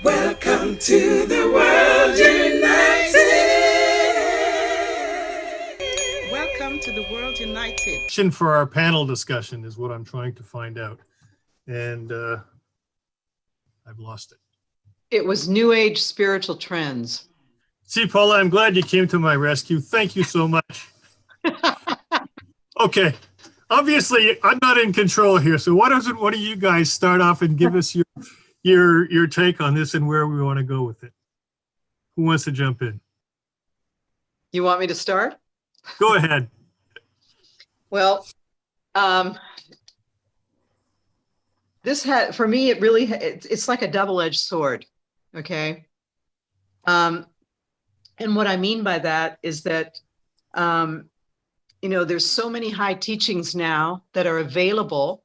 Welcome to the world united. Welcome to the world united. For our panel discussion is what I'm trying to find out. And I've lost it. It was New Age spiritual trends. See, Paula, I'm glad you came to my rescue. Thank you so much. Okay. Obviously, I'm not in control here. So why don't one of you guys start off and give us your take on this and where we want to go with it? Who wants to jump in? You want me to start? Go ahead. Well, this had, for me, it really, it's like a double-edged sword, okay? And what I mean by that is that, you know, there's so many high teachings now that are available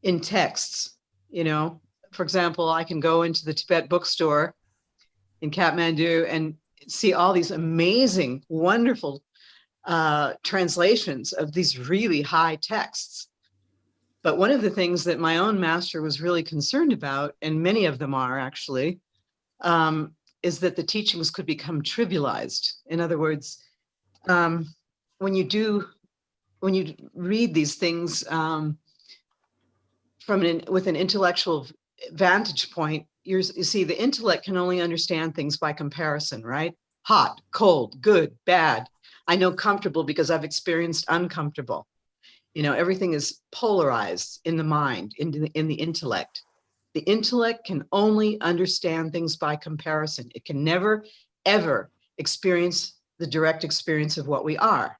in texts, you know. For example, I can go into the Tibet bookstore in Kathmandu and see all these amazing, wonderful translations of these really high texts. But one of the things that my own master was really concerned about, and many of them are actually, is that the teachings could become trivialized. In other words, when you read these things with an intellectual vantage point, you see the intellect can only understand things by comparison, right? Hot, cold, good, bad. I know comfortable because I've experienced uncomfortable. You know, everything is polarized in the mind, in the intellect. The intellect can only understand things by comparison. It can never, ever experience the direct experience of what we are.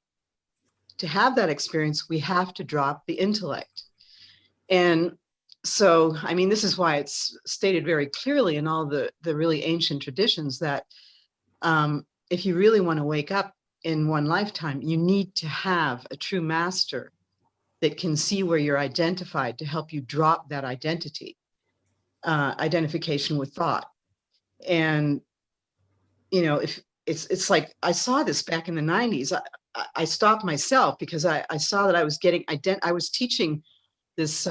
To have that experience, we have to drop the intellect. And so, I mean, this is why it's stated very clearly in all the really ancient traditions that if you really want to wake up in one lifetime, you need to have a true master that can see where you're identified to help you drop that identification with thought. And, you know, if it's like, I saw this back in the 90s. I stopped myself because I saw that I was getting, I was teaching this,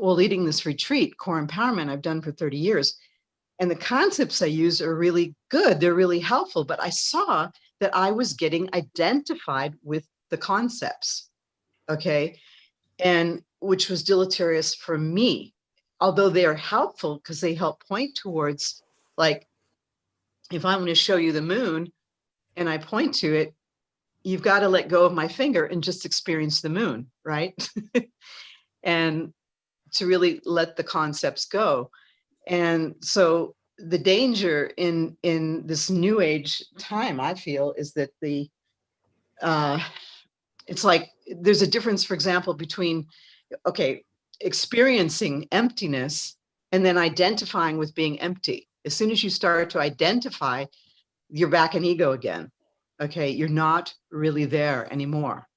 leading this retreat, core empowerment I've done for 30 years. And the concepts I use are really good. They're really helpful. But I saw that I was getting identified with the concepts, okay? And which was deleterious for me, although they are helpful because they help point towards, like, if I want to show you the moon and I point to it, you've got to let go of my finger and just experience the moon, right? And to really let the concepts go. And so the danger in this new age time, I feel, is that it's like there's a difference, for example, between, okay, experiencing emptiness and then identifying with being empty. As soon as you start to identify, you're back in ego again. Okay, you're not really there anymore.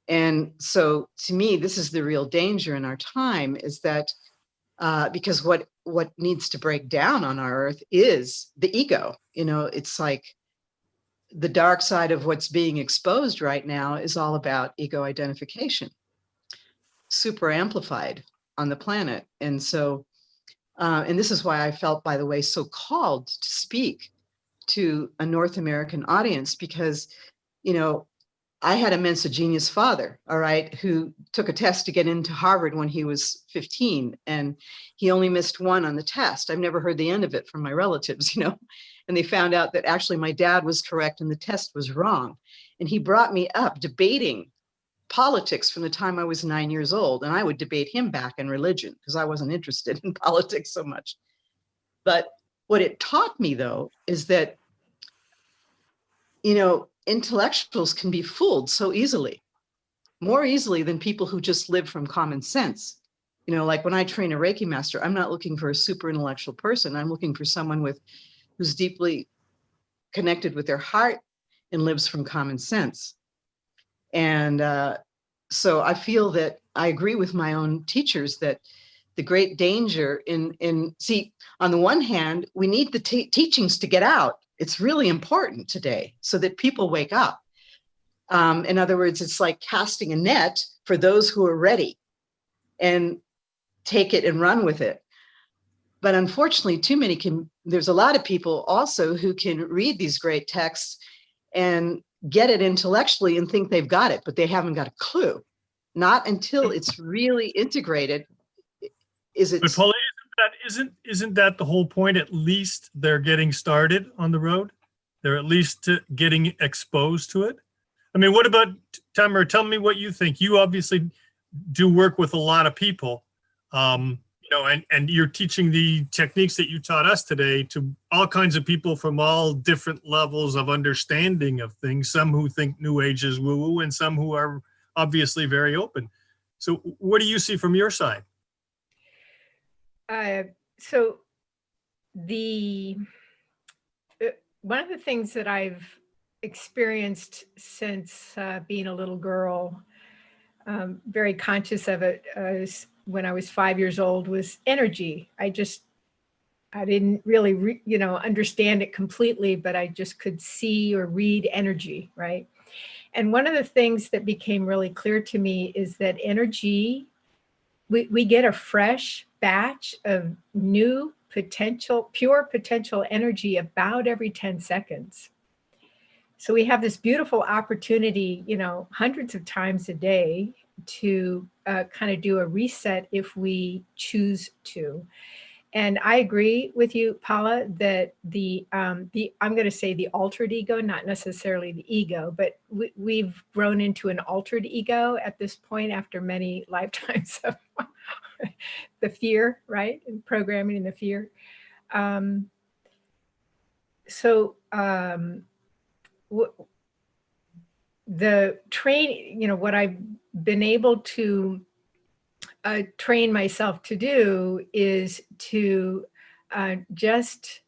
And so to me, this is the real danger in our time, is that because what needs to break down on our earth is the ego. You know, it's like the dark side of what's being exposed right now is all about ego identification, super amplified on the planet. And so, and this is why I felt, by the way, so called to speak to a North American audience, because, you know, I had a Mensa genius father, all right, who took a test to get into Harvard when he was 15, and he only missed one on the test. I've never heard the end of it from my relatives, you know, and they found out that actually my dad was correct and the test was wrong. And he brought me up debating politics from the time I was 9 years old, and I would debate him back in religion because I wasn't interested in politics so much. But what it taught me, though, is that, you know, intellectuals can be fooled so easily, more easily than people who just live from common sense. You know, like when I train a Reiki master, I'm not looking for a super intellectual person. I'm looking for someone who's deeply connected with their heart and lives from common sense. And so I feel that I agree with my own teachers that the great danger see, on the one hand, we need the teachings to get out. It's really important today so that people wake up. In other words, it's like casting a net for those who are ready and take it and run with it. But unfortunately, there's a lot of people also who can read these great texts and get it intellectually and think they've got it, but they haven't got a clue. Not until it's really integrated is it. But Paula, isn't that the whole point? At least they're getting started on the road. They're at least getting exposed to it. I mean, what about Tamara? Tell me what you think. You obviously do work with a lot of people, and you're teaching the techniques that you taught us today to all kinds of people from all different levels of understanding of things. Some who think New Age is woo-woo, and some who are obviously very open. So, what do you see from your side? So one of the things that I've experienced since being a little girl, very conscious of it when I was 5 years old, was energy. I didn't really, understand it completely, but I just could see or read energy, right? And one of the things that became really clear to me is that energy, we get a fresh batch of new potential, pure potential energy about every 10 seconds. So we have this beautiful opportunity, hundreds of times a day to kind of do a reset if we choose to. And I agree with you, Paula, that I'm going to say the altered ego, not necessarily the ego, but we've grown into an altered ego at this point after many lifetimes of the fear, right? And programming and the fear. The training, what I've been able to train myself to do is to just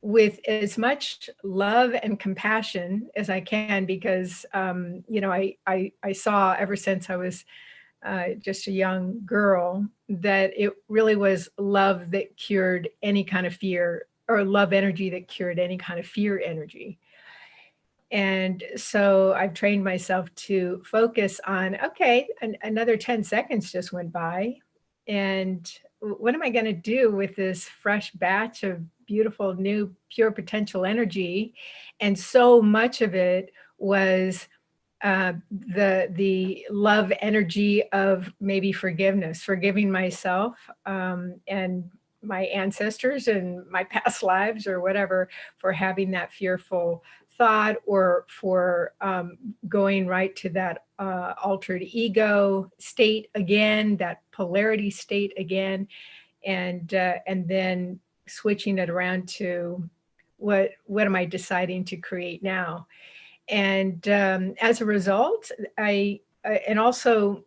with as much love and compassion as I can, because I saw ever since I was just a young girl that it really was love that cured any kind of fear, or love energy that cured any kind of fear energy. And so I've trained myself to focus on, okay, another 10 seconds just went by. And what am I going to do with this fresh batch of beautiful, new, pure potential energy? And so much of it was the love energy of maybe forgiving myself and my ancestors and my past lives or whatever for having that fearful thought, or for going right to that altered ego state again, that polarity state again, and then switching it around to what am I deciding to create now? And as a result, and also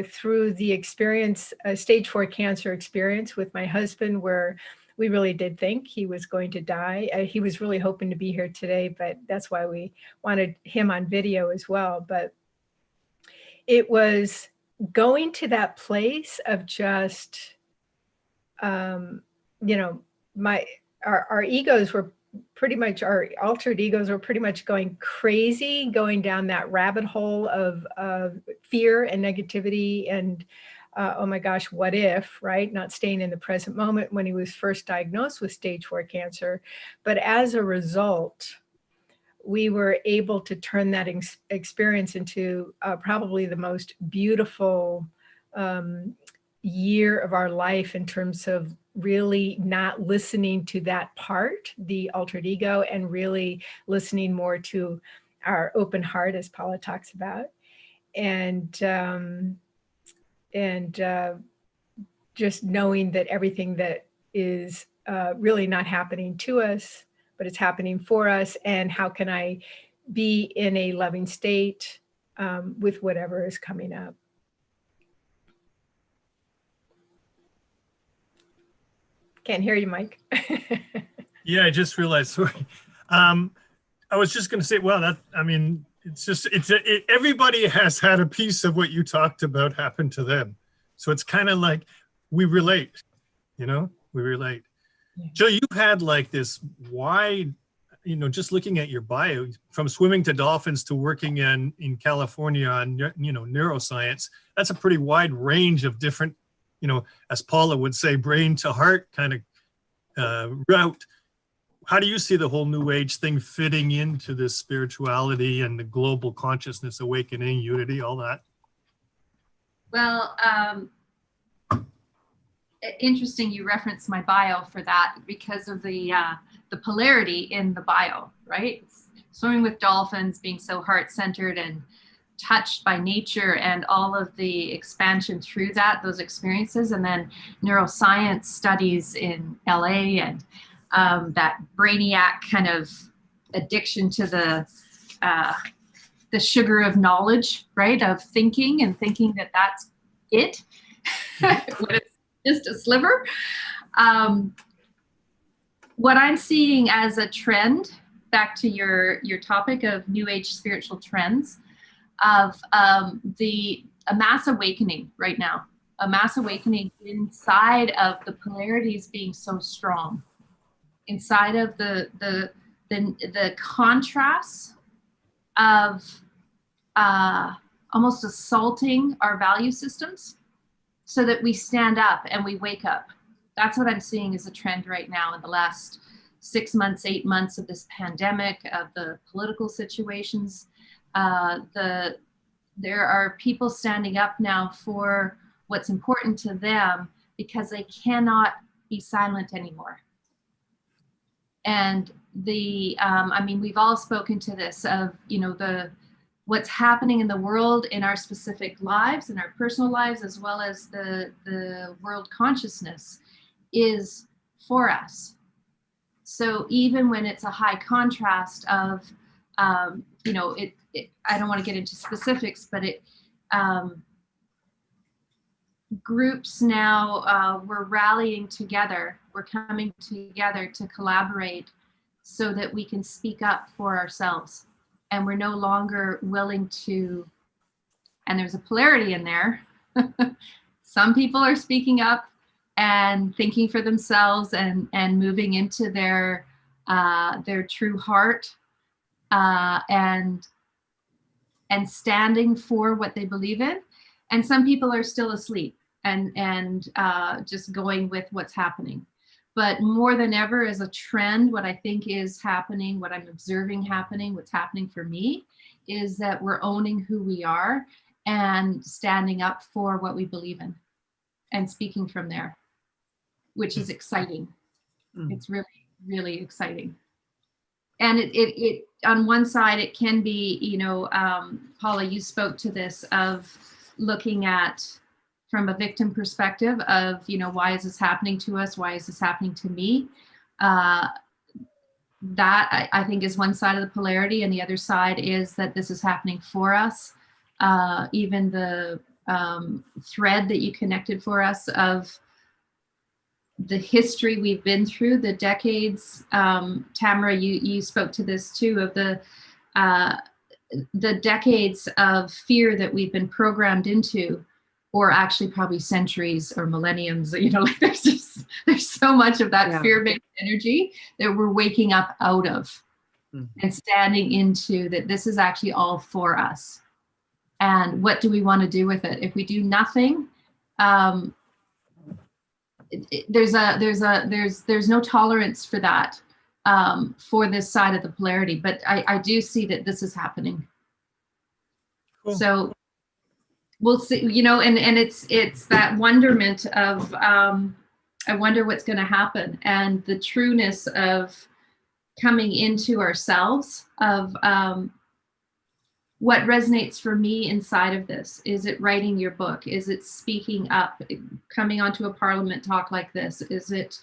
through the experience, stage 4 cancer experience with my husband, where we really did think he was going to die. He was really hoping to be here today, but that's why we wanted him on video as well. But it was going to that place of just, our egos were pretty much, our altered egos were pretty much going crazy, going down that rabbit hole of fear and negativity and oh my gosh, what if, right? Not staying in the present moment when he was first diagnosed with stage 4 cancer. But as a result, we were able to turn that experience into probably the most beautiful year of our life in terms of really not listening to that part, the altered ego, and really listening more to our open heart, as Paula talks about. And just knowing that everything that is really not happening to us, but it's happening for us, and how can I be in a loving state with whatever is coming up. Can't hear you, Mike. Yeah, I just realized, sorry. I was just going to say, well, everybody has had a piece of what you talked about happen to them. So it's kind of like we relate, we relate. Yeah. Jill, you've had like this wide, just looking at your bio, from swimming to dolphins to working in California on, neuroscience, that's a pretty wide range of different, as Paula would say, brain to heart kind of route. How do you see the whole New Age thing fitting into this spirituality and the global consciousness, awakening, unity, all that? Well, interesting you referenced my bio for that because of the polarity in the bio, right? Swimming with dolphins, being so heart-centered and touched by nature and all of the expansion through that, those experiences, and then neuroscience studies in LA and that brainiac kind of addiction to the sugar of knowledge, right? Of thinking and thinking that that's it, when it's just a sliver. What I'm seeing as a trend, back to your topic of New Age spiritual trends, of a mass awakening right now, a mass awakening inside of the polarities being so strong, inside of the contrasts of almost assaulting our value systems so that we stand up and we wake up. That's what I'm seeing as a trend right now in the last 6 months, 8 months of this pandemic, of the political situations. There are people standing up now for what's important to them because they cannot be silent anymore. And I mean, we've all spoken to this of, you know, what's happening in the world in our specific lives, in our personal lives, as well as the world consciousness is for us. So even when it's a high contrast of, you know, I don't want to get into specifics, but groups now, we're rallying together, we're coming together to collaborate so that we can speak up for ourselves. And we're no longer willing to, and there's a polarity in there. Some people are speaking up and thinking for themselves and moving into their true heart, and standing for what they believe in. And some people are still asleep and just going with what's happening. But more than ever, as a trend, what I think is happening, what I'm observing happening, what's happening for me, is that we're owning who we are and standing up for what we believe in and speaking from there, which is exciting. It's really, really exciting. And it on one side, it can be, you know, Paula, you spoke to this, of looking at from a victim perspective of, you know, why is this happening to us? Why is this happening to me? That I think is one side of the polarity, and the other side is that this is happening for us. Even the thread that you connected for us of the history we've been through, the decades. Tamara, you spoke to this too, of the decades of fear that we've been programmed into, or actually probably centuries or millenniums. You know, like there's so much of that fear-based energy that we're waking up out of and standing into, that this is actually all for us. And what do we want to do with it? If we do nothing, there's no tolerance for that, for this side of the polarity. But I do see that this is happening. Cool. So we'll see, you know, and it's that wonderment of, I wonder what's going to happen, and the trueness of coming into ourselves, of what resonates for me inside of this. Is it writing your book? Is it speaking up, coming onto a parliament talk like this? Is it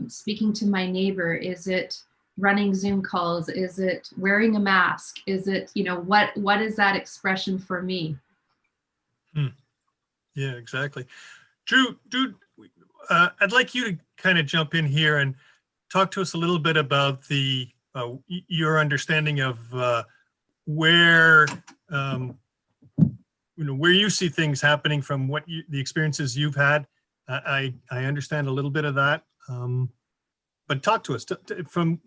speaking to my neighbor? Is it running Zoom calls? Is it wearing a mask? Is it, you know, what is that expression for me? Yeah, exactly. Drew, I'd like you to kind of jump in here and talk to us a little bit about the your understanding of where you know, where you see things happening from what the experiences you've had. I understand a little bit of that, but talk to us from.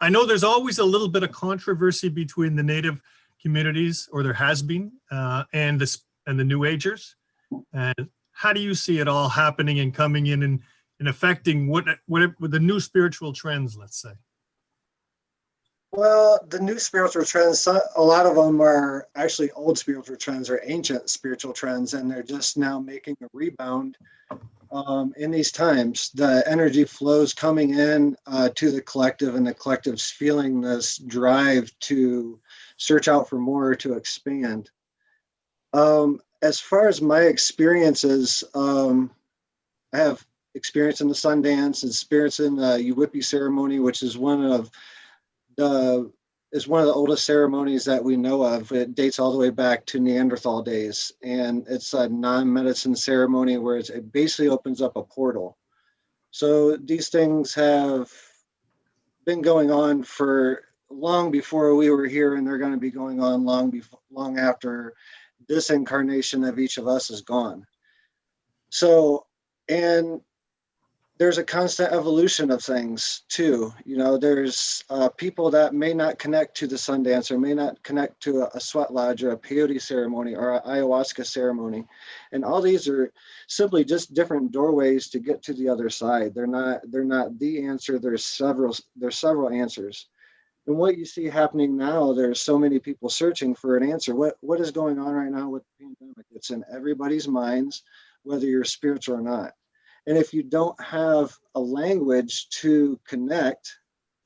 I know there's always a little bit of controversy between the Native communities, or there has been, and the New Agers. And how do you see it all happening and coming in and affecting what the new spiritual trends, let's say? Well, the new spiritual trends, a lot of them are actually old spiritual trends or ancient spiritual trends, and they're just now making a rebound in these times. The energy flows coming in to the collective, and the collective's feeling this drive to search out for more, to expand. As far as my experiences, I have experience in the Sundance, experience in the Whippy ceremony, which is one of the oldest ceremonies that we know of. It dates all the way back to Neanderthal days, and it's a non-medicine ceremony where it basically opens up a portal. So these things have been going on for long before we were here, and they're going to be going on long after this incarnation of each of us is gone. So, and there's a constant evolution of things too. You know, there's people that may not connect to the Sundance, or may not connect to a sweat lodge or a peyote ceremony or an ayahuasca ceremony. And all these are simply just different doorways to get to the other side. They're not the answer. There's several answers. And what you see happening now, there's so many people searching for an answer. What is going on right now with the pandemic? It's in everybody's minds, whether you're spiritual or not. And if you don't have a language to connect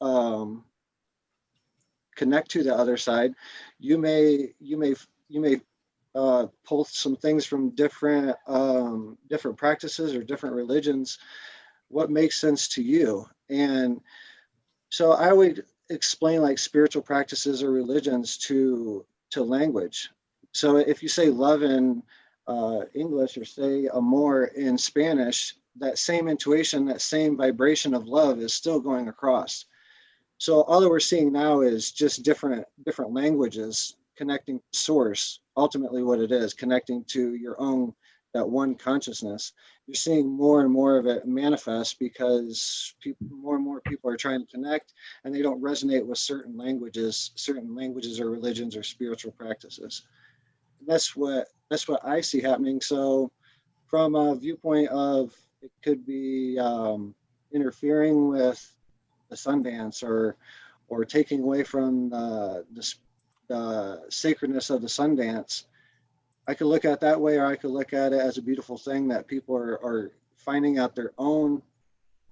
to the other side, you may pull some things from different practices or different religions. What makes sense to you? And so I would explain like spiritual practices or religions to language. So if you say love in English, or say amor in Spanish, that same intuition, that same vibration of love is still going across. So all that we're seeing now is just different languages connecting to source, ultimately what it is, connecting to your own, that one consciousness. You're seeing more and more of it manifest because more and more people are trying to connect, and they don't resonate with certain languages or religions or spiritual practices. And that's what I see happening. So from a viewpoint of, it could be interfering with the Sundance, or taking away from the sacredness of the Sundance. I could look at it that way, or I could look at it as a beautiful thing that people are finding out their own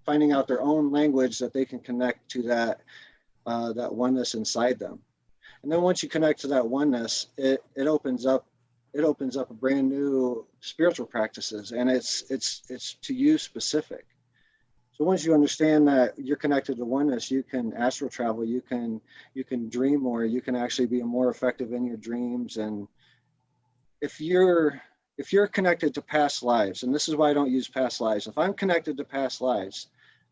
language that they can connect to that oneness inside them. And then once you connect to that oneness, it opens up a brand new spiritual practices, and it's to you specific. So once you understand that you're connected to oneness, you can astral travel, you can dream more, you can actually be more effective in your dreams. And if you're connected to past lives, and this is why I don't use past lives, if I'm connected to past lives,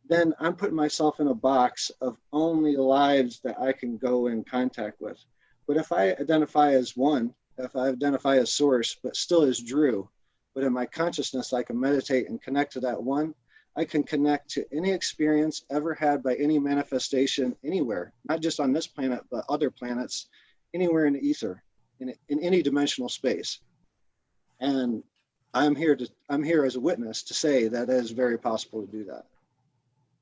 then I'm putting myself in a box of only lives that I can go in contact with. But if I identify as one, if I identify as source, but still as Drew, but in my consciousness, I can meditate and connect to that one. I can connect to any experience ever had by any manifestation anywhere, not just on this planet, but other planets, anywhere in the ether, in any dimensional space. And I'm here as a witness to say that it is very possible to do that.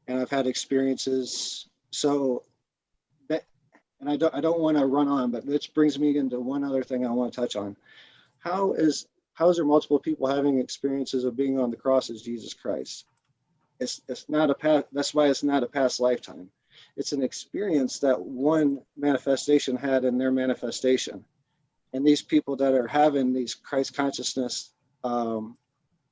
And I've had experiences. So that, and I don't want to run on, but this brings me into one other thing I want to touch on. How is there multiple people having experiences of being on the cross as Jesus Christ? It's not a past. That's why it's not a past lifetime. It's an experience that one manifestation had in their manifestation. And these people that are having these Christ consciousness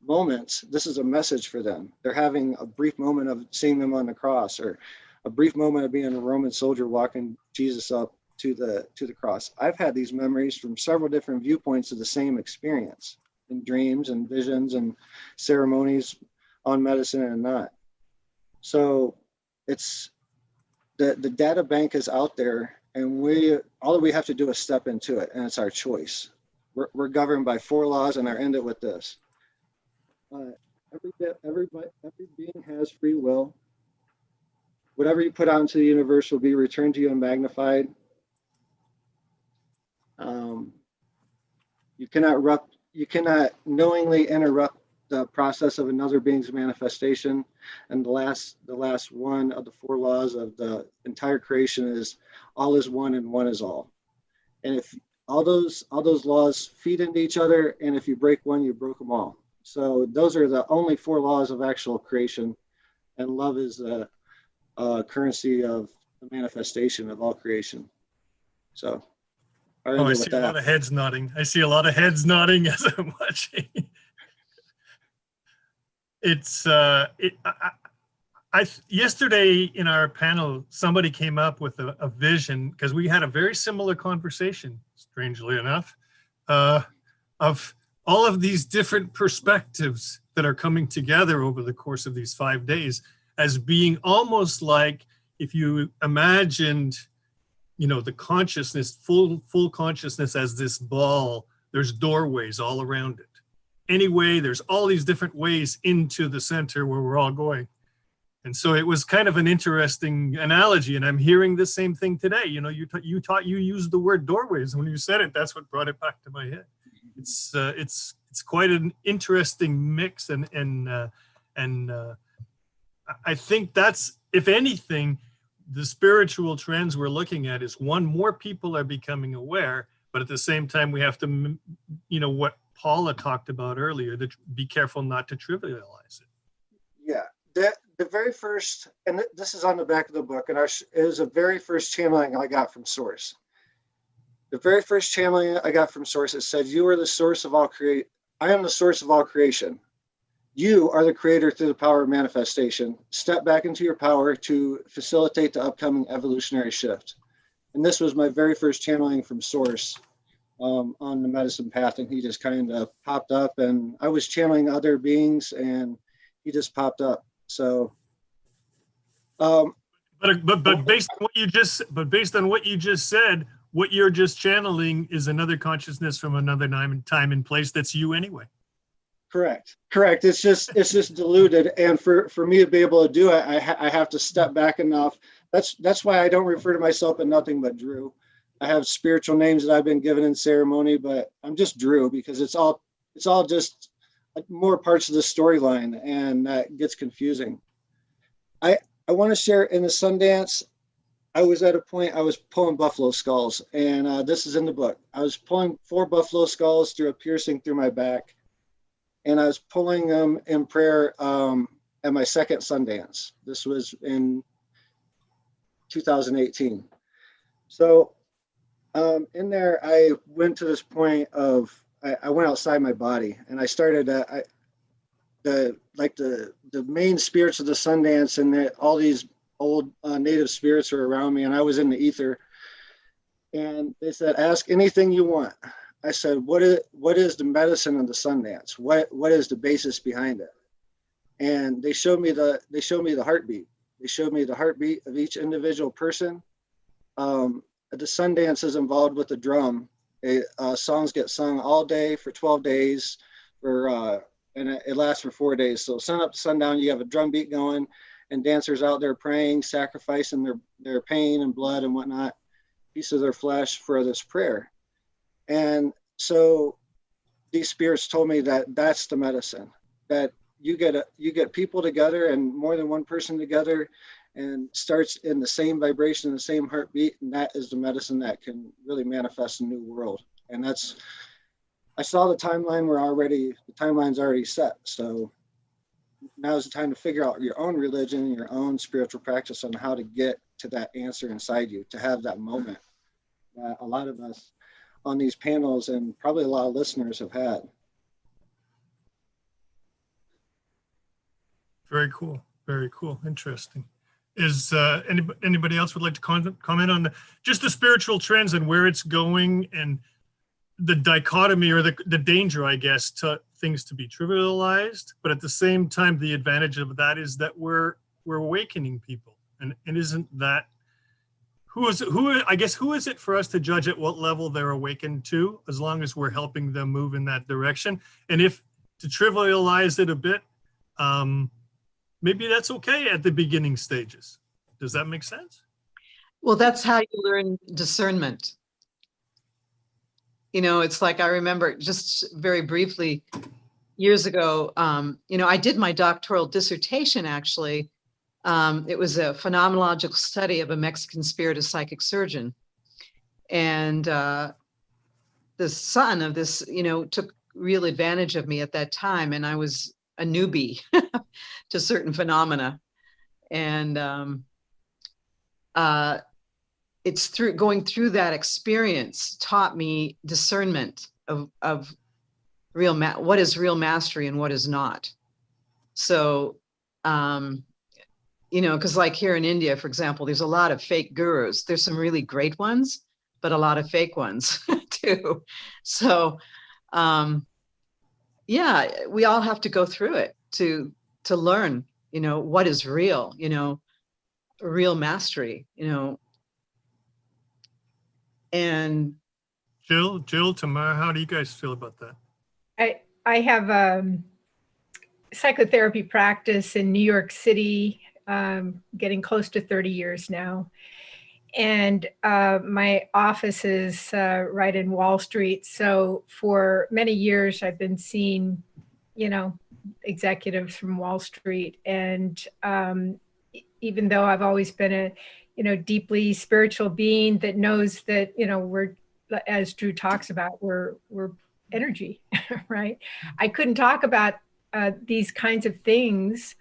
moments, this is a message for them. They're having a brief moment of seeing them on the cross, or a brief moment of being a Roman soldier walking Jesus up to the cross. I've had these memories from several different viewpoints of the same experience, in dreams and visions and ceremonies, on medicine and not. So it's the data bank is out there, and all that we have to do is step into it, and it's our choice. We're governed by 4 laws, and I end it with this. Every being has free will. Whatever you put out into the universe will be returned to you and magnified. You cannot knowingly interrupt the process of another being's manifestation. And the last one of the 4 laws of the entire creation is all is one and one is all. And if all those laws feed into each other, and if you break one, you broke them all. So those are the only 4 laws of actual creation, and love is the currency of the manifestation of all creation. So I see a lot of heads nodding. I see a lot of heads nodding as I'm watching. It's yesterday in our panel, somebody came up with a vision, because we had a very similar conversation, strangely enough, of all of these different perspectives that are coming together over the course of these 5 days, as being almost like if you imagined, you know, the consciousness, full consciousness as this ball, there's doorways all around it. Anyway, there's all these different ways into the center where we're all going. And so it was kind of an interesting analogy, and I'm hearing the same thing today. You know, you used the word doorways, and when you said it, that's what brought it back to my head. It's quite an interesting mix, and I think that's, if anything, the spiritual trends we're looking at is, one, more people are becoming aware, but at the same time we have to, you know, what Paula talked about earlier, that be careful not to trivialize it. Yeah, the very first, and this is on the back of the book, and it was the very first channeling I got from Source. The very first channeling I got from Source, it said, "You are the source of all I am the source of all creation. You are the creator through the power of manifestation. Step back into your power to facilitate the upcoming evolutionary shift." And this was my very first channeling from Source on the medicine path. And he just kind of popped up, and I was channeling other beings, and he just popped up. So, but based on what you just said, what you're just channeling is another consciousness from another time and place that's you anyway. Correct. It's just diluted. And for me to be able to do it, I have to step back enough. That's why I don't refer to myself as nothing but Drew. I have spiritual names that I've been given in ceremony, but I'm just Drew, because it's all just more parts of the storyline, and that gets confusing. I want to share, in the Sundance, I was at a point, I was pulling buffalo skulls, and this is in the book. I was pulling 4 buffalo skulls through a piercing through my back, and I was pulling them in prayer at my second Sundance. This was in 2018. So in there, I went to this point of, I went outside my body, and I started the main spirits of the Sundance, and all these old native spirits were around me, and I was in the ether. And they said, "Ask anything you want." I said, what is the medicine of the Sundance? What is the basis behind it? And they showed me the heartbeat. They showed me the heartbeat of each individual person. The Sundance is involved with the drum. Songs get sung all day for 12 days, and it lasts for 4 days. So sun up to sundown, you have a drum beat going, and dancers out there praying, sacrificing their pain and blood and whatnot, piece of their flesh for this prayer. And so these spirits told me that that's the medicine, that you get people together, and more than one person together, and starts in the same vibration, the same heartbeat, and that is the medicine that can really manifest a new world. And I saw the timeline, the timeline's already set. So now is the time to figure out your own religion, your own spiritual practice on how to get to that answer inside you, to have that moment that a lot of us on these panels, and probably a lot of listeners, have had. Very cool. Very cool. Interesting. Is anybody else would like to comment on just the spiritual trends and where it's going, and the dichotomy, or the danger, I guess, to things to be trivialized, but at the same time, the advantage of that is that we're awakening people, and isn't that who is it for us to judge at what level they're awakened to, as long as we're helping them move in that direction? And if to trivialize it a bit, maybe that's okay at the beginning stages. Does that make sense? Well, that's how you learn discernment. You know, it's like, I remember, just very briefly, years ago, I did my doctoral dissertation, actually. It was a phenomenological study of a Mexican spirit psychic surgeon. And the son of this, took real advantage of me at that time. And I was a newbie to certain phenomena. And it's through going through that experience taught me discernment of what is real mastery and what is not. So, because like here in India, for example, there's a lot of fake gurus. There's some really great ones, but a lot of fake ones too. So, yeah, we all have to go through it to learn, what is real, real mastery, and Jill, Tamara, how do you guys feel about that? I have psychotherapy practice in New York City, getting close to 30 years now. And my office is right in Wall Street. So for many years, I've been seeing, executives from Wall Street. And even though I've always been a, deeply spiritual being that knows that, we're, as Drew talks about, we're energy, right? I couldn't talk about these kinds of things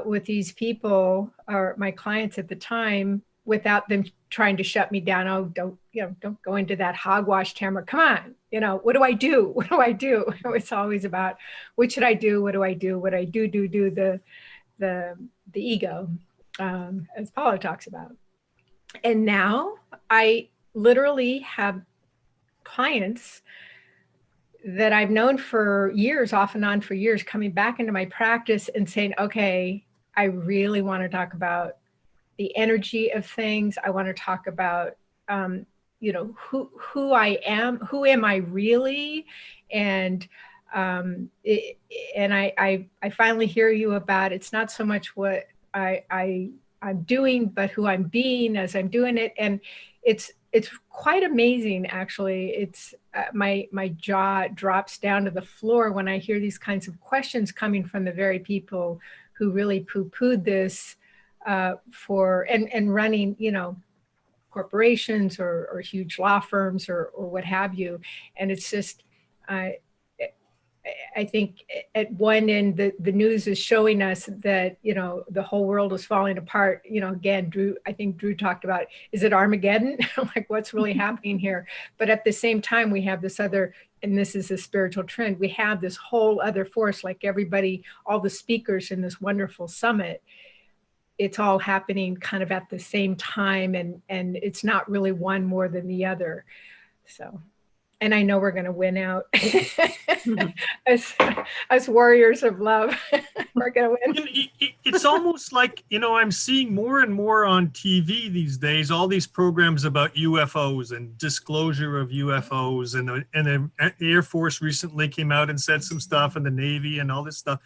with these people or my clients at the time without them trying to shut me down. Oh, don't go into that hogwash, Tamara. Come on, what do I do? What do I do? It's always about what should I do? What do I do? What I do the ego, as Paula talks about. And now I literally have clients that I've known for years, off and on for years, coming back into my practice and saying, okay, I really want to talk about the energy of things. I want to talk about, who I am, who am I really? And I finally hear you about, it's not so much what I'm doing, but who I'm being as I'm doing it. And it's quite amazing, actually. It's my jaw drops down to the floor when I hear these kinds of questions coming from the very people who really poo-pooed this and running, corporations or huge law firms or what have you. And it's just, I think at one end, the news is showing us that, the whole world is falling apart. Again, I think Drew talked about, is it Armageddon? Like, what's really happening here? But at the same time, we have this other, and this is a spiritual trend, we have this whole other force, like everybody, all the speakers in this wonderful summit, it's all happening kind of at the same time, and it's not really one more than the other. So, and I know we're going to win out as warriors of love. We're going to win. It's almost like, I'm seeing more and more on TV these days, all these programs about UFOs and disclosure of UFOs, and the Air Force recently came out and said some stuff, and the Navy and all this stuff.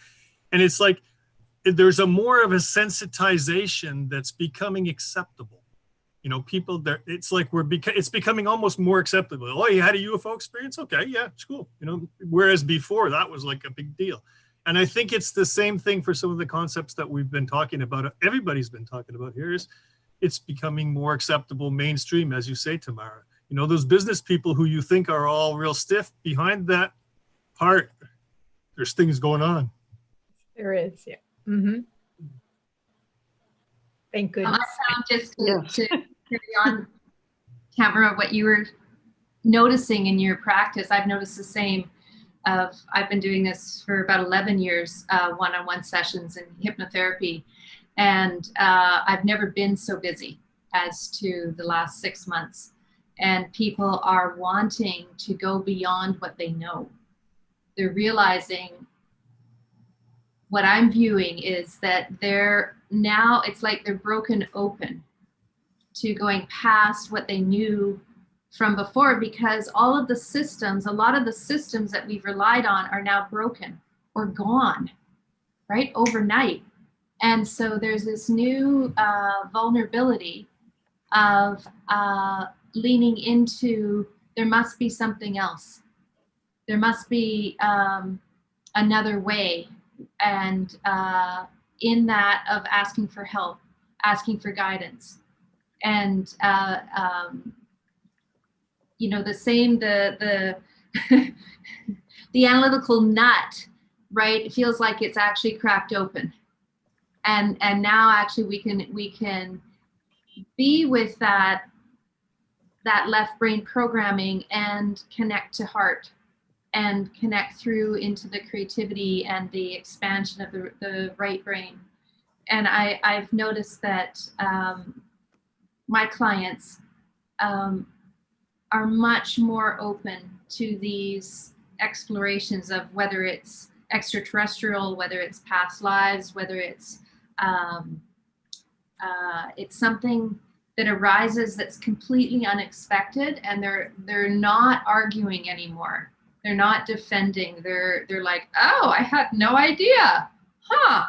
And it's like, there's a more of a sensitization that's becoming acceptable. People there, it's like it's becoming almost more acceptable. Oh, you had a UFO experience? Okay, yeah, it's cool. Whereas before that was like a big deal. And I think it's the same thing for some of the concepts that we've been talking about. Everybody's been talking about here is it's becoming more acceptable, mainstream, as you say, Tamara. Those business people who you think are all real stiff, behind that part, there's things going on. There is, yeah. Mm-hmm. Thank goodness. I found, just to carry on, Tamara, what you were noticing in your practice, I've noticed the same. I've been doing this for about 11 years, one-on-one sessions in hypnotherapy, and I've never been so busy as to the last 6 months. And people are wanting to go beyond what they know. They're realizing, what I'm viewing is that it's like they're broken open to going past what they knew from before, because all of the systems, a lot of the systems that we've relied on are now broken or gone, right, overnight. And so there's this new vulnerability of leaning into, there must be something else. There must be another way, and in that of asking for help, asking for guidance, and you know, the the analytical nut, right? It feels like it's actually cracked open, and now actually we can be with that left brain programming and connect to heart and connect through into the creativity and the expansion of the right brain. And I've noticed that my clients are much more open to these explorations of whether it's extraterrestrial, whether it's past lives, whether it's something that arises that's completely unexpected, and they're not arguing anymore. They're not defending. They're like, oh, I had no idea, huh?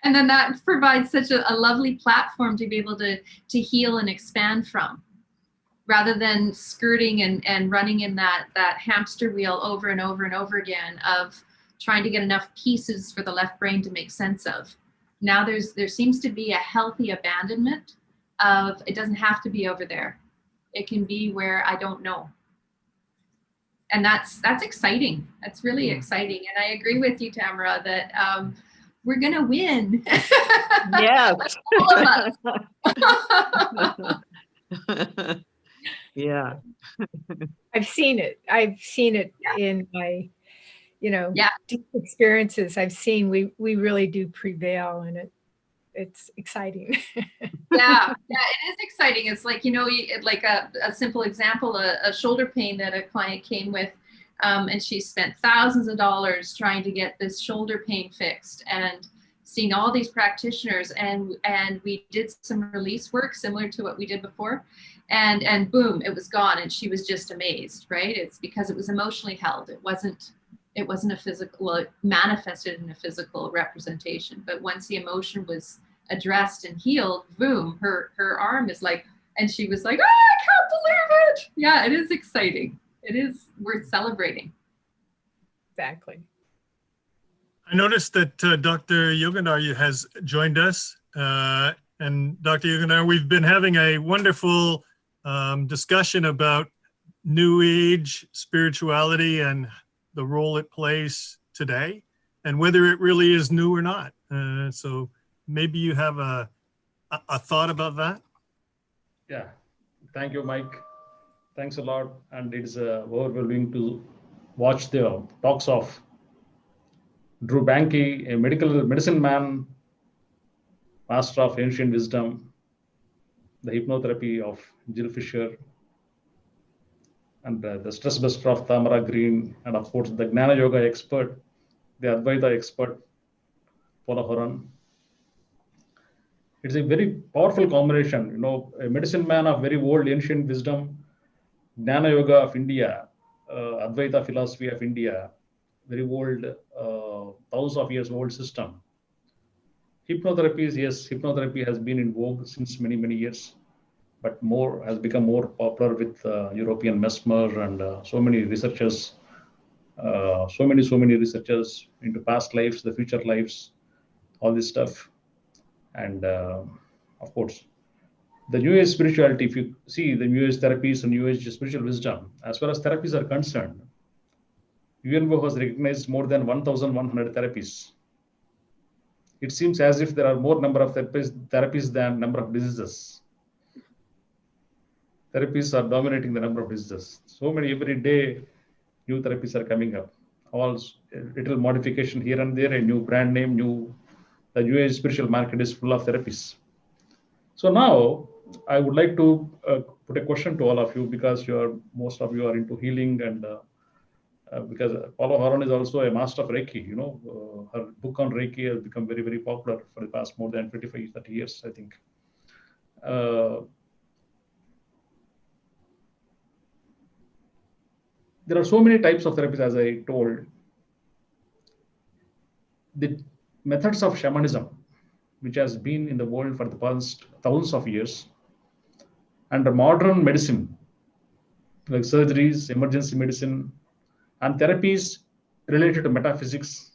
And then that provides such a lovely platform to be able to heal and expand from, rather than skirting and running in that hamster wheel over and over and over again of trying to get enough pieces for the left brain to make sense of. Now there seems to be a healthy abandonment of, it doesn't have to be over there. It can be where I don't know. And that's exciting. That's really exciting. And I agree with you, Tamara, that we're going to win. Yes. All of us. Yeah. I've seen it. I've seen it in my, deep experiences. I've seen we really do prevail, and it's exciting. Yeah, it is exciting. It's like, like a simple example, a shoulder pain that a client came with, and she spent thousands of dollars trying to get this shoulder pain fixed, and seen all these practitioners, and we did some release work similar to what we did before, and boom, it was gone, and she was just amazed, right? It's because it was emotionally held. It wasn't a physical, well, it manifested in a physical representation, but once the emotion was addressed and healed, boom, her arm is like, and she was like, oh, I can't believe it. Yeah, it is exciting. It is worth celebrating. Exactly. I noticed that Dr. Yugandhar has joined us. And Dr. Yugandhar, we've been having a wonderful discussion about New Age spirituality and the role it plays today, and whether it really is new or not. So maybe you have a thought about that? Yeah, thank you, Mike. Thanks a lot. And it's overwhelming to watch the talks of Drew BANKEY, a medicine man, master of ancient wisdom, the hypnotherapy of FISCHER, and the stress buster of Tamara Green, and of course the Gnana Yoga expert, the Advaita expert, PAULA HORAN. It's a very powerful combination, a medicine man of very old ancient wisdom, Gnana Yoga of India, Advaita philosophy of India, very old, thousands of years old system. Hypnotherapy has been in vogue since many, many years, but has become more popular with European Mesmer and so many researchers, so many researchers into past lives, the future lives, all this stuff. And of course, the New Age spirituality, if you see the New Age therapies and New Age spiritual wisdom, as far as therapies are concerned, UNO has recognized more than 1,100 therapies. It seems as if there are more number of therapies than number of diseases. Therapies are dominating the number of diseases. So many every day, new therapies are coming up. All little modification here and there, a new brand name, the New Age spiritual market is full of therapies. So now I would like to put a question to all of you, because most of you are into healing, and because PAULA HORAN is also a master of Reiki. Her book on Reiki has become very, very popular for the past more than 25, 30 years, I think. There are so many types of therapies, as I told. The methods of shamanism, which has been in the world for the past thousands of years, and the modern medicine, like surgeries, emergency medicine, and therapies related to metaphysics,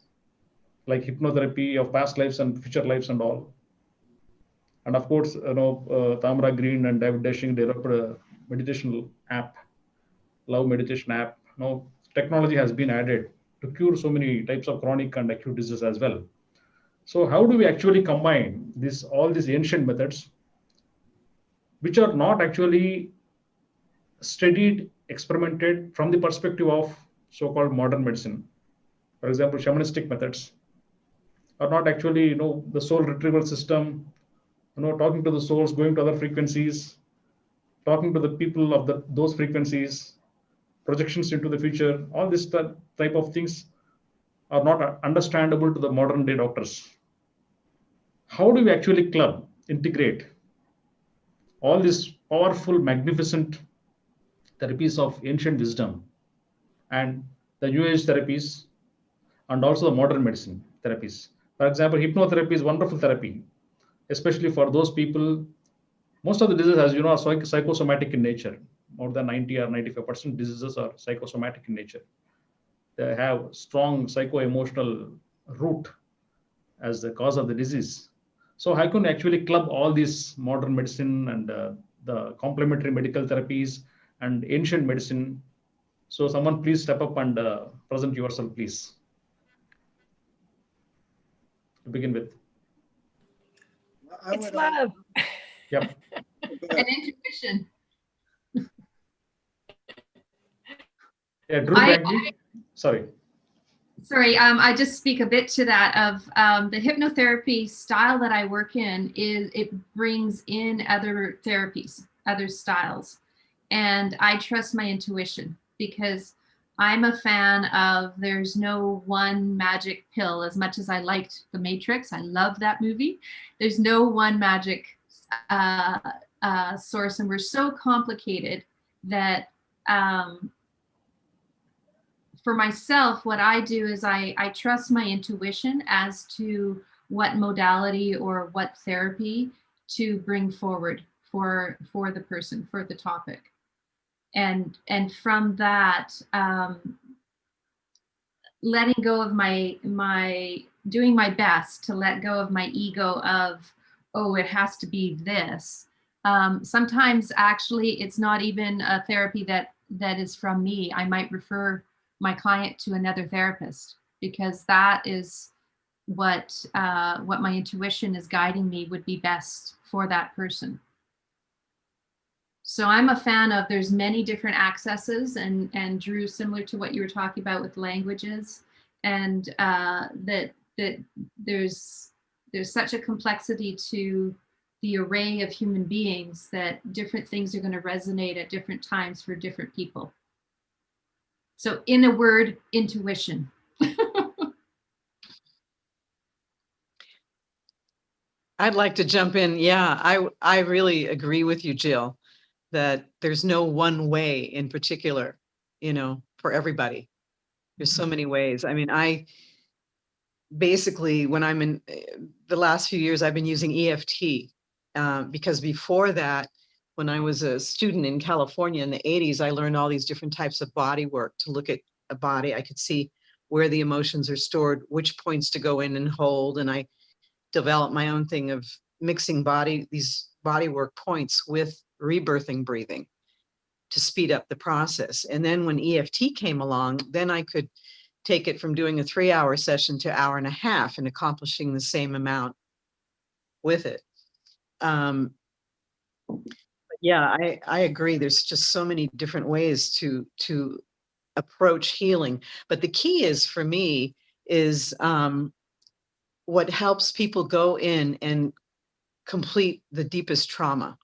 like hypnotherapy of past lives and future lives and all. And of course, Tamara Green and David Desching developed a meditation app, love meditation app. Technology has been added to cure so many types of chronic and acute diseases as well. So how do we actually combine all these ancient methods, which are not actually studied, experimented from the perspective of so-called modern medicine? For example, shamanistic methods are not actually, the soul retrieval system, talking to the souls, going to other frequencies, talking to the people of those frequencies, projections into the future. All this type of things are not understandable to the modern day doctors. How do we actually integrate all these powerful, magnificent therapies of ancient wisdom and the new age therapies and also the modern medicine therapies? For example, hypnotherapy is wonderful therapy, especially for those people. Most of the diseases, as you know, are psychosomatic in nature. More than 90 or 95% diseases are psychosomatic in nature. They have strong psycho-emotional root as the cause of the disease. So how can we actually club all these modern medicine and the complementary medical therapies and ancient medicine? So someone please step up and present yourself, please. To begin with. It's love. Yep. And intuition. Yeah, Drew Bankley. Sorry. Sorry, I just speak a bit to that of the hypnotherapy style that I work in it brings in other therapies, other styles. And I trust my intuition because I'm a fan of there's no one magic pill. As much as I liked The Matrix, I love that movie. There's no one magic source, and we're so complicated that for myself, what I do is I trust my intuition as to what modality or what therapy to bring forward for the person, for the topic. And from that, letting go of doing my best to let go of my ego of, oh, it has to be this. Sometimes actually it's not even a therapy that is from me. I might refer my client to another therapist because that is what my intuition is guiding me would be best for that person. So I'm a fan of there's many different accesses and Drew, similar to what you were talking about with languages, and that there's such a complexity to the array of human beings that different things are going to resonate at different times for different people. So in a word, intuition. I'd like to jump in. Yeah, I really agree with you, Jill, that there's no one way in particular, for everybody. There's so many ways. I mean, I basically, when I'm in the last few years, I've been using EFT because before that, when I was a student in California in the 80s, I learned all these different types of body work to look at a body. I could see where the emotions are stored, which points to go in and hold. And I developed my own thing of mixing these body work points with rebirthing breathing to speed up the process. And then when EFT came along, then I could take it from doing a 3-hour session to 1.5 hours and accomplishing the same amount with it. Yeah, I agree. There's just so many different ways to approach healing. But the key is, for me, is what helps people go in and complete the deepest trauma.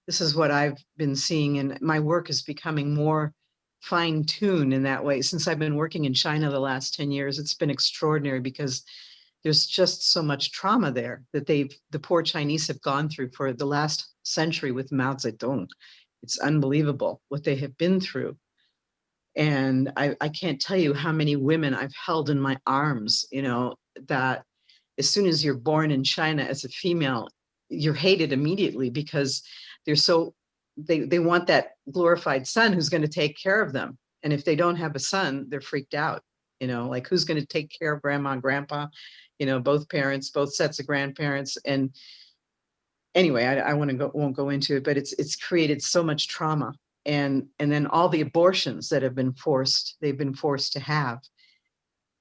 This is what I've been seeing, and my work is becoming more fine-tuned in that way. Since I've been working in China the last 10 years, it's been extraordinary because there's just so much trauma there that the poor Chinese have gone through for the last century with Mao Zedong. It's unbelievable what they have been through. And I can't tell you how many women I've held in my arms, that as soon as you're born in China as a female, you're hated immediately because they want that glorified son who's going to take care of them. And if they don't have a son, they're freaked out. like who's going to take care of grandma and grandpa, both parents, both sets of grandparents. And anyway, I won't go into it, but it's created so much trauma. And then all the abortions that they've been forced to have.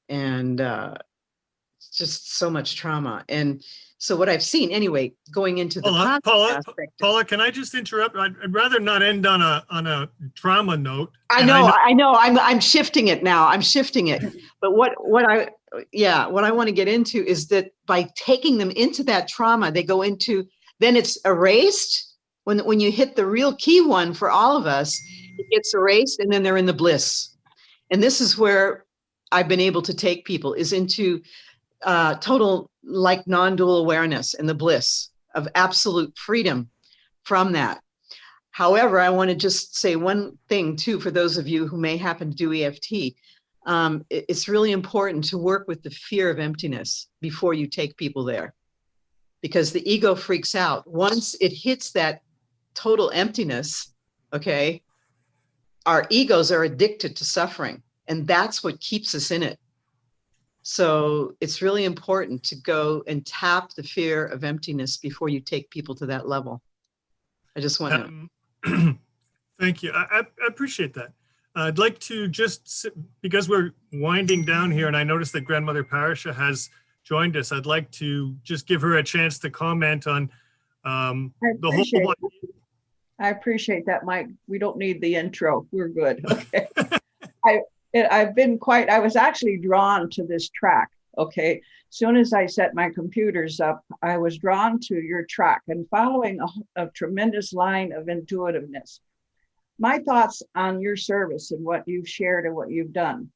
And it's just so much trauma. And so what I've seen anyway, going into the Paula, can I just interrupt? I'd rather not end on a trauma note. I know. I'm shifting it now. I'm shifting it. But what I want to get into is that by taking them into that trauma, they go into, then it's erased. When you hit the real key one for all of us, it gets erased, and then they're in the bliss. And this is where I've been able to take people, is into total like non-dual awareness and the bliss of absolute freedom from that. However, I want to just say one thing too, for those of you who may happen to do EFT. It's really important to work with the fear of emptiness before you take people there, because the ego freaks out. Once it hits that total emptiness, okay, our egos are addicted to suffering, and that's what keeps us in it. So it's really important to go and tap the fear of emptiness before you take people to that level. I just want to. Thank you. I appreciate that. I'd like to just, because we're winding down here, and I noticed that Grandmother Parisha has joined us, I'd like to just give her a chance to comment on the whole. I appreciate that, Mike. We don't need the intro. We're good. Okay. I was actually drawn to this track. Okay. Soon as I set my computers up, I was drawn to your track and following a tremendous line of intuitiveness. My thoughts on your service and what you've shared and what you've done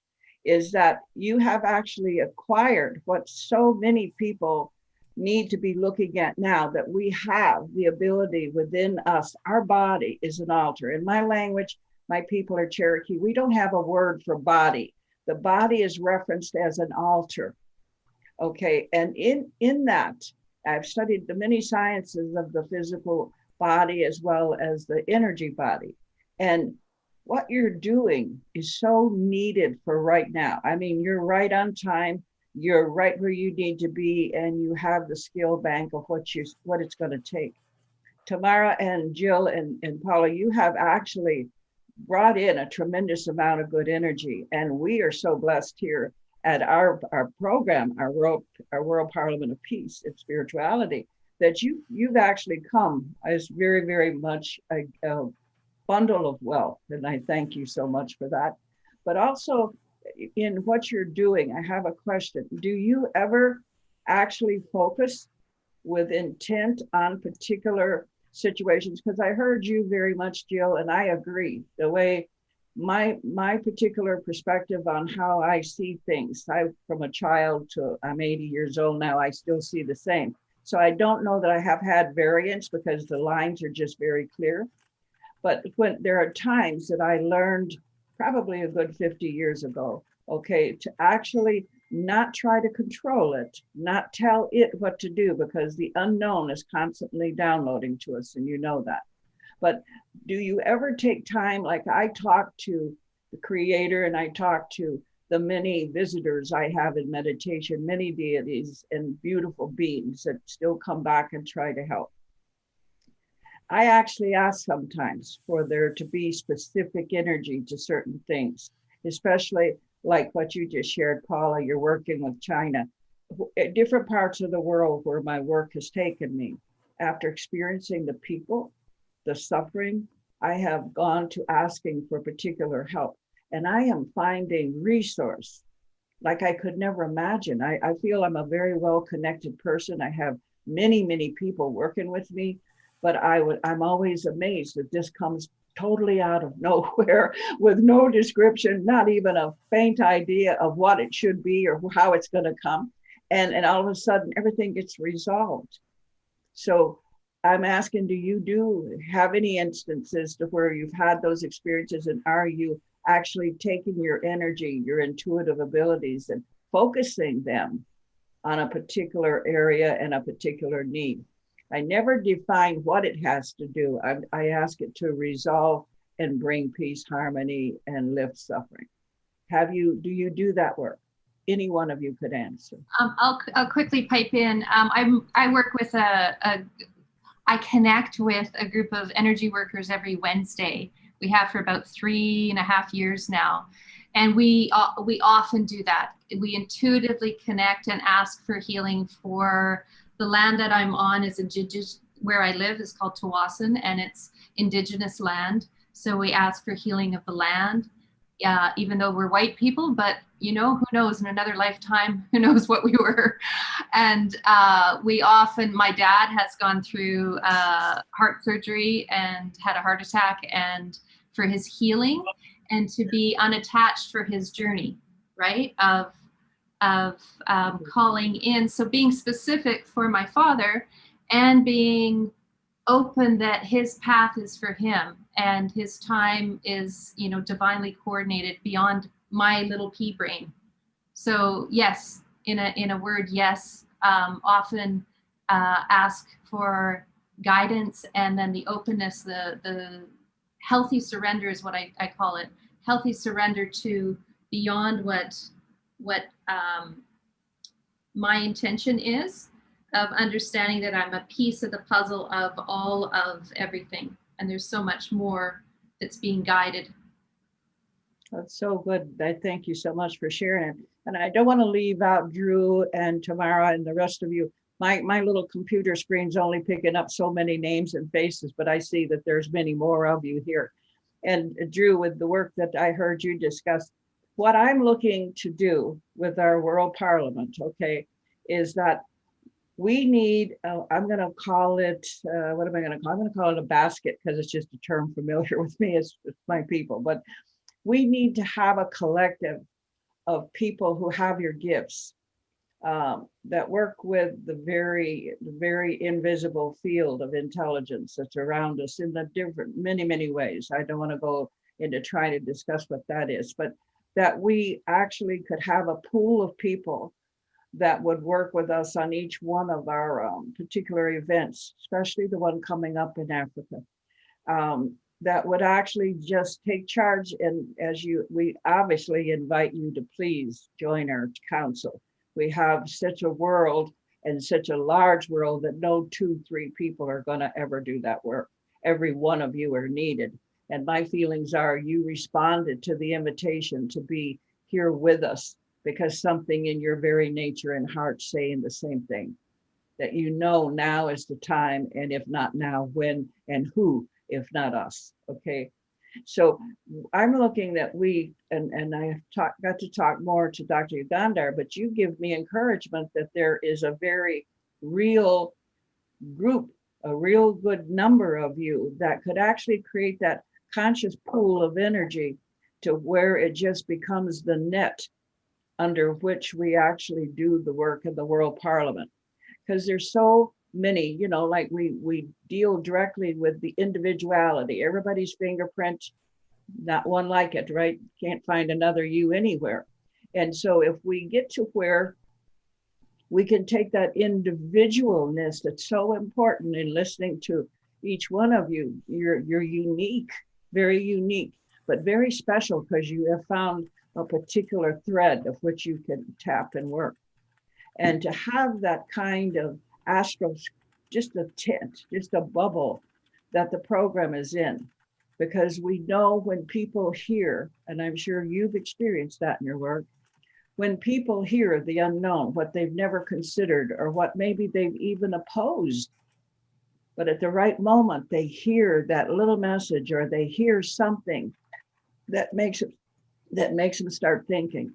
is that you have actually acquired what so many people need to be looking at now, that we have the ability within us. Our body is an altar. In my language, my people are Cherokee. We don't have a word for body. The body is referenced as an altar. Okay, and in that, I've studied the many sciences of the physical body as well as the energy body. And what you're doing is so needed for right now. I mean, you're right on time. You're right where you need to be, and you have the skill bank of what it's going to take. Tamara and Jill and Paula, you have actually brought in a tremendous amount of good energy, and we are so blessed here at our program, our World Parliament of Peace and Spirituality, that you've actually come as very, very much a bundle of wealth, and I thank you so much for that. But also, in what you're doing, I have a question. Do you ever actually focus with intent on particular situations? Because I heard you very much, Jill, and I agree. The way my particular perspective on how I see things, from a child to I'm 80 years old now, I still see the same. So I don't know that I have had variance, because the lines are just very clear. But when there are times that I learned probably a good 50 years ago, okay, to actually not try to control it, not tell it what to do, because the unknown is constantly downloading to us, and you know that. But do you ever take time, like I talk to the Creator and I talk to the many visitors I have in meditation, many deities and beautiful beings that still come back and try to help. I actually ask sometimes for there to be specific energy to certain things, especially like what you just shared, Paula, you're working with China. At different parts of the world where my work has taken me, after experiencing the people, the suffering, I have gone to asking for particular help. And I am finding resource like I could never imagine. I feel I'm a very well-connected person. I have many, many people working with me, but I'm always amazed that this comes totally out of nowhere with no description, not even a faint idea of what it should be or how it's going to come. And all of a sudden, everything gets resolved. So I'm asking, do you have any instances to where you've had those experiences, and are you actually taking your energy, your intuitive abilities, and focusing them on a particular area and a particular need? I never define what it has to do. I ask it to resolve and bring peace, harmony, and lift suffering. do you do that work? Any one of you could answer. I'll quickly pipe in. I work with I connect with a group of energy workers every Wednesday. We have for about 3.5 years now. And we often do that. We intuitively connect and ask for healing for the land that I'm on is indigenous, where I live is called Tawasin, and it's indigenous land. So we ask for healing of the land, even though we're white people, but you know, who knows, in another lifetime, who knows what we were. And we often, my dad has gone through heart surgery and had a heart attack, and for his healing and to be unattached for his journey, right? Of calling in. So being specific for my father and being open that his path is for him and his time is, you know, divinely coordinated beyond my little pea brain. So yes, in a word, yes, often ask for guidance, and then the openness, the healthy surrender is what I call it. Healthy surrender to beyond what my intention is, of understanding that I'm a piece of the puzzle of all of everything. And there's so much more that's being guided. That's so good. I thank you so much for sharing it. And I don't want to leave out Drew and Tamara and the rest of you. My little computer screen's only picking up so many names and faces, but I see that there's many more of you here. And Drew, with the work that I heard you discuss, what I'm looking to do with our World Parliament, okay, is that we need, I'm going to call it, what am I going to call it? I'm going to call it a basket, because it's just a term familiar with me as my people. But we need to have a collective of people who have your gifts, that work with the very invisible field of intelligence that's around us in the different, many ways. I don't want to go into trying to discuss what that is, but that we actually could have a pool of people that would work with us on each one of our particular events, especially the one coming up in Africa, that would actually just take charge. And we obviously invite you to please join our council. We have such a world and such a large world that no 2-3 people are going to ever do that work. Every one of you are needed. And my feelings are you responded to the invitation to be here with us because something in your very nature and heart saying the same thing, that you know now is the time, and if not now, when and who, if not us, okay? So I'm looking that we, and I got to talk more to Dr. Yugandhar, but you give me encouragement that there is a very real group, a real good number of you that could actually create that conscious pool of energy to where it just becomes the net under which we actually do the work of the World Parliament. Because there's so many, you know, like we deal directly with the individuality, everybody's fingerprint, not one like it, right? Can't find another you anywhere. And so if we get to where we can take that individualness that's so important in listening to each one of you, you're unique, very unique, but very special because you have found a particular thread of which you can tap and work. And to have that kind of just a tent, just a bubble that the program is in, because we know when people hear, and I'm sure you've experienced that in your work, when people hear the unknown, what they've never considered or what maybe they've even opposed, but at the right moment, they hear that little message or they hear something that makes them start thinking.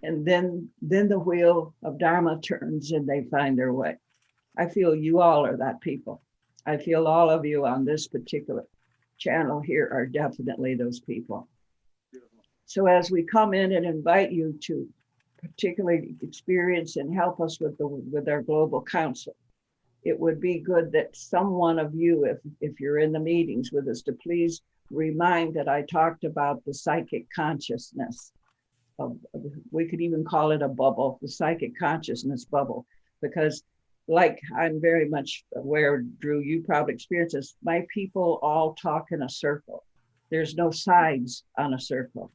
And then the wheel of Dharma turns and they find their way. I feel you all are that people. I feel all of you on this particular channel here are definitely those people. So as we come in and invite you to particularly experience and help us with our global council, it would be good that someone of you, if you're in the meetings with us, to please remind that I talked about the psychic consciousness. We could even call it a bubble, the psychic consciousness bubble, because like I'm very much aware, Drew, you probably experienced this, my people all talk in a circle. There's no sides on a circle.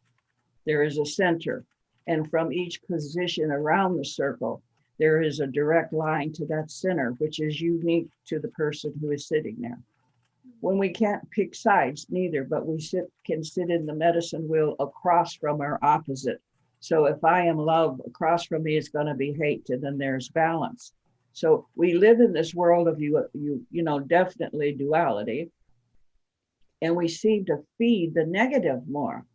there is a center. And from each position around the circle, there is a direct line to that center, which is unique to the person who is sitting there. When we can't pick sides, neither, but we can sit in the medicine wheel across from our opposite. So if I am love, across from me is going to be hate, and then there's balance. So we live in this world of definitely duality, and we seem to feed the negative more,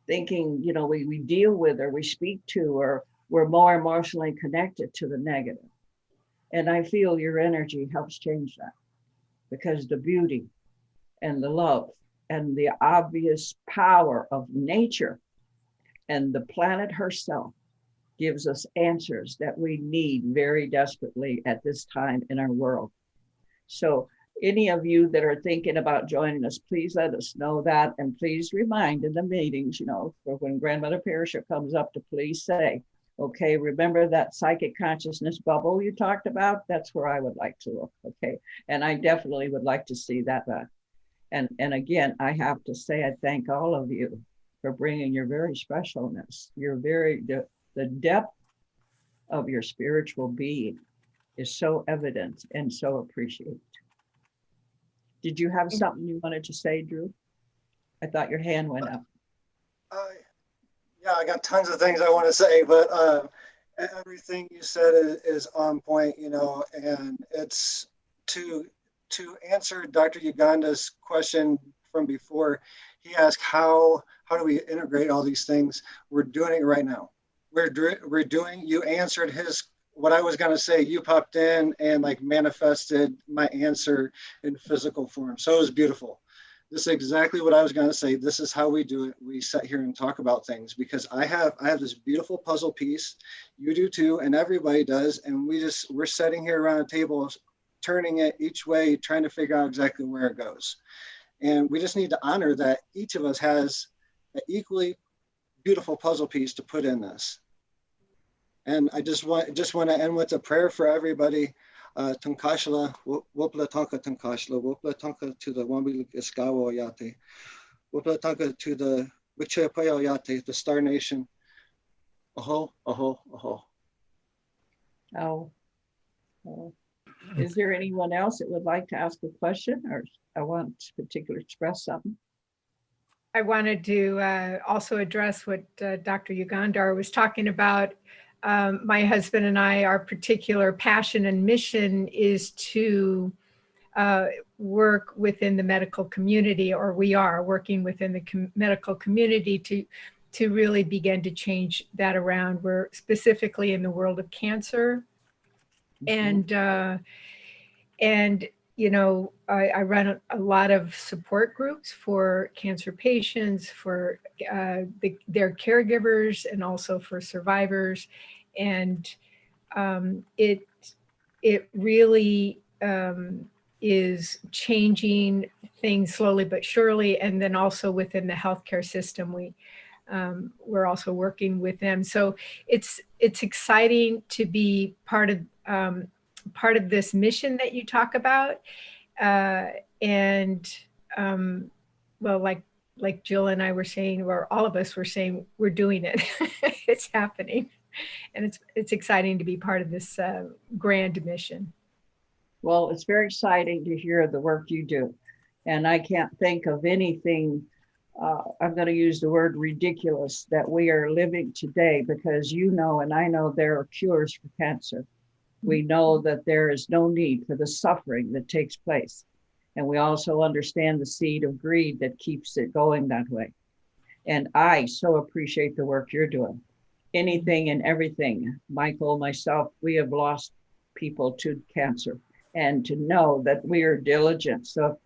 thinking, we deal with or we speak to, or we're more emotionally connected to the negative. And I feel your energy helps change that, because the beauty and the love and the obvious power of nature and the planet herself gives us answers that we need very desperately at this time in our world. So any of you that are thinking about joining us, please let us know that. And please remind in the meetings, for when Grandmother Perisher comes up, to please say, okay, remember that psychic consciousness bubble you talked about? That's where I would like to look, okay? And I definitely would like to see that. And again, I have to say, I thank all of you for bringing your very specialness, the depth of your spiritual being is so evident and so appreciated. Did you have something you wanted to say, Drew? I thought your hand went up. Yeah, I got tons of things I want to say, but everything you said is on point, and it's to answer Dr. Ugandhar's question from before. He asked, how do we integrate all these things? We're doing it right now. You answered what I was going to say. You popped in and manifested my answer in physical form. So it was beautiful. This is exactly what I was going to say. This is how we do it. We sit here and talk about things, because I have this beautiful puzzle piece. You do too, and everybody does. And we're sitting here around a table, turning it each way, trying to figure out exactly where it goes. And we just need to honor that each of us has an equally beautiful puzzle piece to put in this. And I just want to end with a prayer for everybody. Tankashla, wopla tanka tankashla, wopla tanka to the Wambi Iskawa Yate, wopla tanka to the Wichapaya Yate, the Star Nation. Aho, aho, aho. Oh. Is there anyone else that would like to ask a question, or I want to particularly express something? I wanted to also address what Dr. Yugandhar was talking about. My husband and I, our particular passion and mission is to work within the medical community, or we are working within the medical community to really begin to change that around. We're specifically in the world of cancer. Mm-hmm. And I run a lot of support groups for cancer patients, for their caregivers, and also for survivors. And it really is changing things slowly but surely. And then also within the healthcare system, we're also working with them. So it's exciting to be part of this mission that you talk about. Well, like Jill and I were saying, or all of us were saying, we're doing it. It's happening. And it's exciting to be part of this grand mission. Well, it's very exciting to hear the work you do. And I can't think of anything, I'm going to use the word ridiculous, that we are living today, because and I know there are cures for cancer. We know that there is no need for the suffering that takes place. And we also understand the seed of greed that keeps it going that way. And I so appreciate the work you're doing. Anything and everything, Michael, myself, we have lost people to cancer. And to know that we are diligent. So if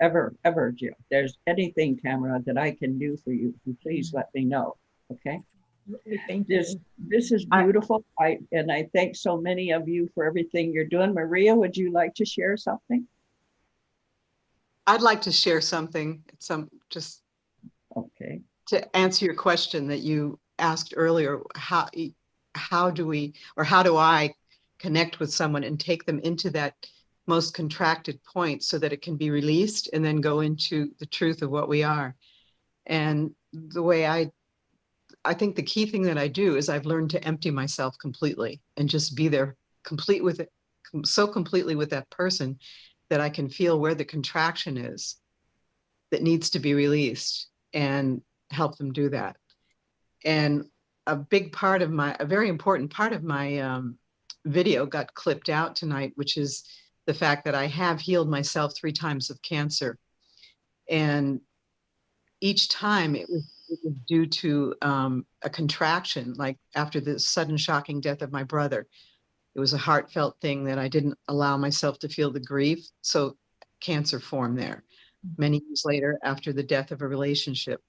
ever, Jill, there's anything, Tamara, that I can do for you, please let me know, okay? Thank you. This is beautiful. I thank so many of you for everything you're doing. Maria, would you like to share something? I'd like to share something, just okay, to answer your question that you asked earlier. How do I connect with someone and take them into that most contracted point so that it can be released and then go into the truth of what we are? And the way I I think the key thing that I do is I've learned to empty myself completely and just be there complete with it, so completely with that person that I can feel where the contraction is that needs to be released and help them do that. And a very important part of my video got clipped out tonight, which is the fact that I have healed myself 3 times of cancer. And each time it was due to a contraction, like after the sudden shocking death of my brother. It was a heartfelt thing that I didn't allow myself to feel the grief. So cancer formed there. Many years later, after the death of a relationship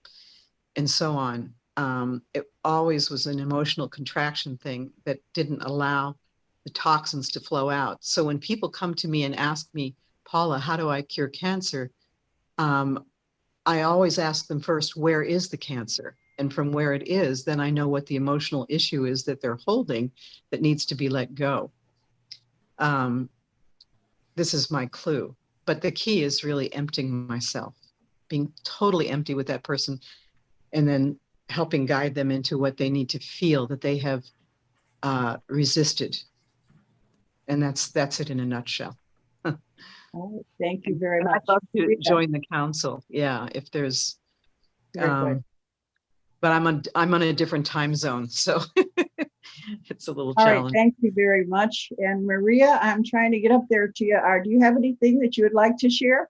and so on. It always was an emotional contraction thing that didn't allow the toxins to flow out. So when people come to me and ask me, Paula, how do I cure cancer? I always ask them first, where is the cancer? And from where it is, then I know what the emotional issue is that they're holding that needs to be let go. This is my clue. But the key is really emptying myself, being totally empty with that person, and then helping guide them into what they need to feel that they have resisted. And that's it in a nutshell. Oh, thank you very much. I'd love to join the council. Yeah, if there's, Very good. but I'm on a different time zone, so it's a little All right, challenging. thank you very much. And Maria, I'm trying to get up there to you. Do you have anything that you would like to share?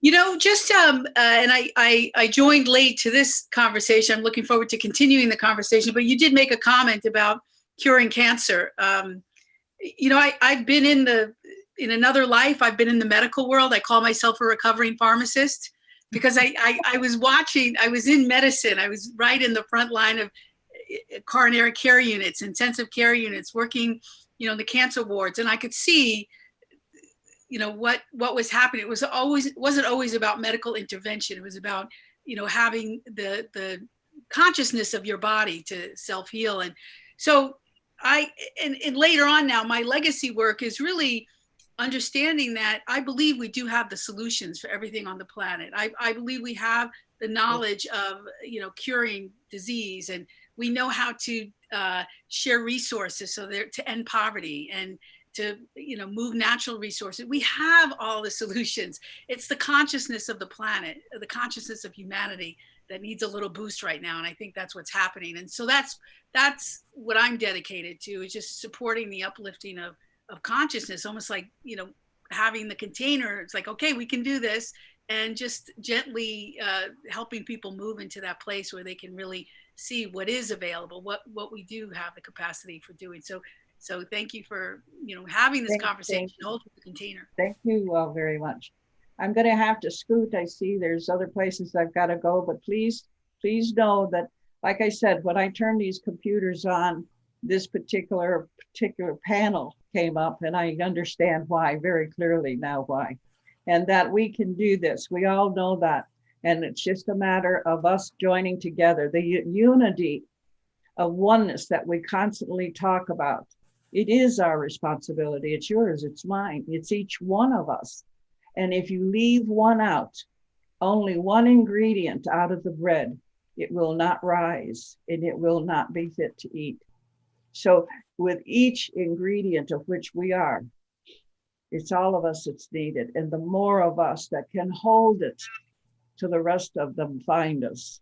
You know, just and I joined late to this conversation. I'm looking forward to continuing the conversation, but you did make a comment about curing cancer. You know, I've been in another life, I've been in the medical world. I call myself a recovering pharmacist because I was in medicine. I was right in the front line of coronary care units, intensive care units, working, you know, in the cancer wards. And I could see, you know, what was happening. It wasn't always about medical intervention. It was about, you know, having the consciousness of your body to self-heal. And so and later on now, my legacy work is really understanding that I believe we do have the solutions for everything on the planet. I believe we have the knowledge of, you know, curing disease, and we know how to share resources so to end poverty and to, you know, move natural resources. We have all the solutions. It's the consciousness of the planet, the consciousness of humanity that needs a little boost right now. And I think that's what's happening. And so that's what I'm dedicated to, is just supporting the uplifting of consciousness, almost like, you know, having the container. It's like, okay, we can do this, and just gently helping people move into that place where they can really see what is available, what we do have the capacity for doing. So thank you for, you know, having this conversation, holding the container. Thank you very much. I'm going to have to scoot. I see there's other places I've got to go, but please know that, like I said, when I turn these computers on, this particular panel came up, and I understand why very clearly now why, and that we can do this. We all know that. And it's just a matter of us joining together, the unity of oneness that we constantly talk about. It is our responsibility. It's yours, it's mine, it's each one of us. And if you leave one out, only one ingredient out of the bread, it will not rise and it will not be fit to eat. So with each ingredient of which we are, it's all of us that's needed. And the more of us that can hold it to the rest of them find us.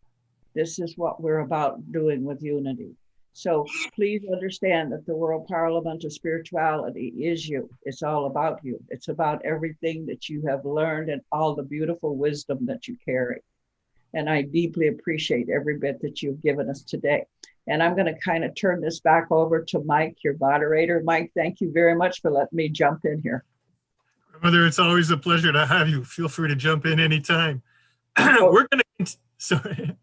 This is what we're about doing with unity. So please understand that the World Parliament of Spirituality is you. It's all about you. It's about everything that you have learned and all the beautiful wisdom that you carry. And I deeply appreciate every bit that you've given us today. And I'm going to kind of turn this back over to Mike, your moderator. Mike, thank you very much for letting me jump in here. Mother, it's always a pleasure to have you. Feel free to jump in anytime. Oh. We're going to, sorry.